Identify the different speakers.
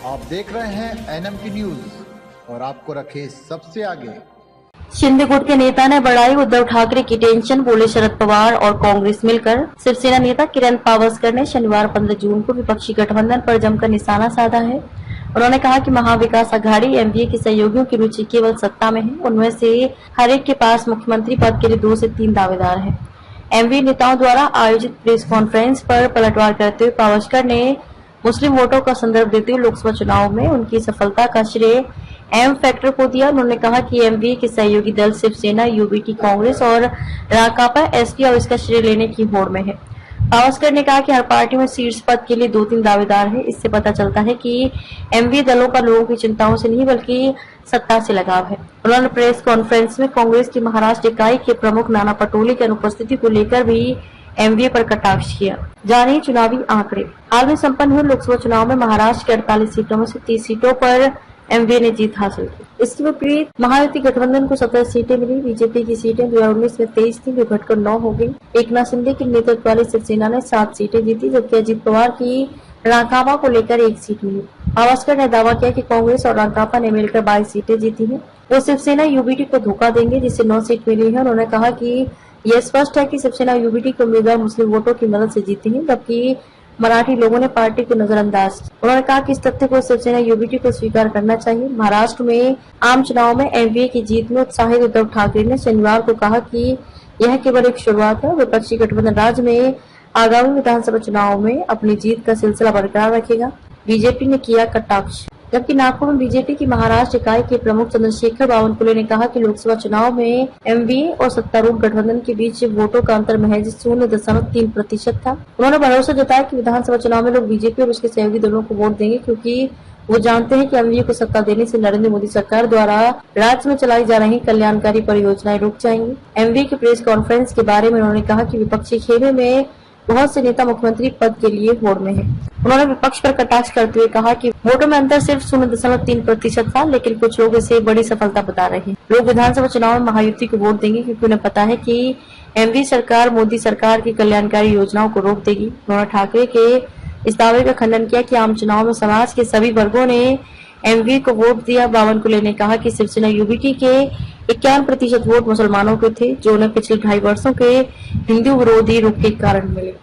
Speaker 1: आप देख रहे हैं एनएमटी न्यूज और आपको रखे सबसे आगे।
Speaker 2: शिंदे गुट के नेता ने बढ़ाई उद्धव ठाकरे की टेंशन, बोले शरद पवार और कांग्रेस मिलकर। शिवसेना नेता किरण पावस्कर ने शनिवार 15 जून को विपक्षी गठबंधन पर जमकर निशाना साधा है। उन्होंने कहा कि महाविकास अघाड़ी एमवीए के सहयोगियों की रुचि केवल सत्ता में है। उनमें से हर एक के पास मुख्यमंत्री पद के लिए 2 से 3 दावेदार हैं। एमवीए नेताओं द्वारा आयोजित प्रेस कॉन्फ्रेंस पर पलटवार करते हुए पावस्कर ने मुस्लिम वोटों का संदर्भ देते हुए लोकसभा चुनाव में उनकी सफलता का श्रेय एम फैक्टर को दिया। उन्होंने कहा कि एमवीए के सहयोगी दल शिवसेना, यूबीटी, कांग्रेस और राकांपा एसपी और इसका श्रेय लेने की होड़ में है। पावस्कर ने कहा कि हर पार्टी में शीर्ष पद के लिए 2-3 दावेदार हैं। इससे पता चलता है कि एमवीए दलों का लोगों की चिंताओं से नहीं बल्कि सत्ता से लगाव है। उन्होंने प्रेस कॉन्फ्रेंस में कांग्रेस की महाराष्ट्र इकाई के प्रमुख नाना पटोले की अनुपस्थिति को लेकर भी एमवीए पर कटाक्ष किया। जानिए चुनावी आंकड़े। हाल में संपन्न हुए लोकसभा चुनाव में महाराष्ट्र के 48 सीटों में से 30 सीटों पर एमवीए ने जीत हासिल की। इसके विपरीत महायुति गठबंधन को 17 सीटें मिली। बीजेपी की सीटें 2019 में 23 थी, जो घटकर 9 हो गई। एकनाथ शिंदे के नेतृत्व वाली शिवसेना ने 7 सीटें जीती, जबकि अजित पवार की राकांपा को लेकर 1 सीट मिली। पावस्कर ने दावा किया कि कांग्रेस और राकांपा ने मिलकर 22 सीटें जीती हैं। वो शिवसेना यूबीटी को धोखा देंगे, जिसे 9 सीट मिली है। उन्होंने कहा कि यह स्पष्ट है कि शिवसेना यूबीटी के उम्मीदवार मुस्लिम वोटों की मदद से जीते हैं, जबकि मराठी लोगों ने पार्टी को नजरअंदाज। उन्होंने कहा कि इस तथ्य को शिवसेना यूबीटी को स्वीकार करना चाहिए। महाराष्ट्र में आम चुनाव में एमवीए की जीत में उत्साहित उद्धव ठाकरे ने शनिवार को कहा कि यह केवल एक शुरुआत है। विपक्षी गठबंधन राज्य में आगामी विधानसभा चुनाव में अपनी जीत का सिलसिला बरकरार रखेगा। बीजेपी ने किया कटाक्ष। जबकि नागपुर में बीजेपी की महाराष्ट्र इकाई के प्रमुख चंद्रशेखर बावनकुले ने कहा कि लोकसभा चुनाव में एमवीए और सत्तारूढ़ गठबंधन के बीच वोटों का अंतर महज 0.3% था। उन्होंने भरोसा जताया कि विधानसभा चुनाव में लोग बीजेपी और उसके सहयोगी दलों को वोट देंगे, क्योंकि वो जानते हैं कि एमवीए को सत्ता देने से नरेंद्र मोदी सरकार द्वारा राज्य में चलाई जा रही कल्याणकारी परियोजनाएं रुक जाएंगी। एमवीए की प्रेस कॉन्फ्रेंस के बारे में उन्होंने कहा कि विपक्षी खेमे में बहुत से नेता मुख्यमंत्री पद के लिए होड़ में हैं। उन्होंने विपक्ष पर कटाक्ष करते हुए कहा कि वोटों में अंतर सिर्फ 0.3% था, लेकिन कुछ लोग इसे बड़ी सफलता बता रहे हैं। लोग विधानसभा चुनाव में महायुति को वोट देंगे, क्योंकि उन्हें पता है कि एमवीए सरकार मोदी सरकार की कल्याणकारी योजनाओं को रोक देगी। उन्होंने ठाकरे के इस दावे का खंडन किया कि आम चुनाव में समाज के सभी वर्गों ने एमवीए को वोट दिया। बावनकुले ने कहा कि शिवसेना यूबीटी के 51% वोट मुसलमानों के थे, जो उन्हें पिछले 2.5 वर्षों के हिंदू विरोधी रुख के कारण मिले।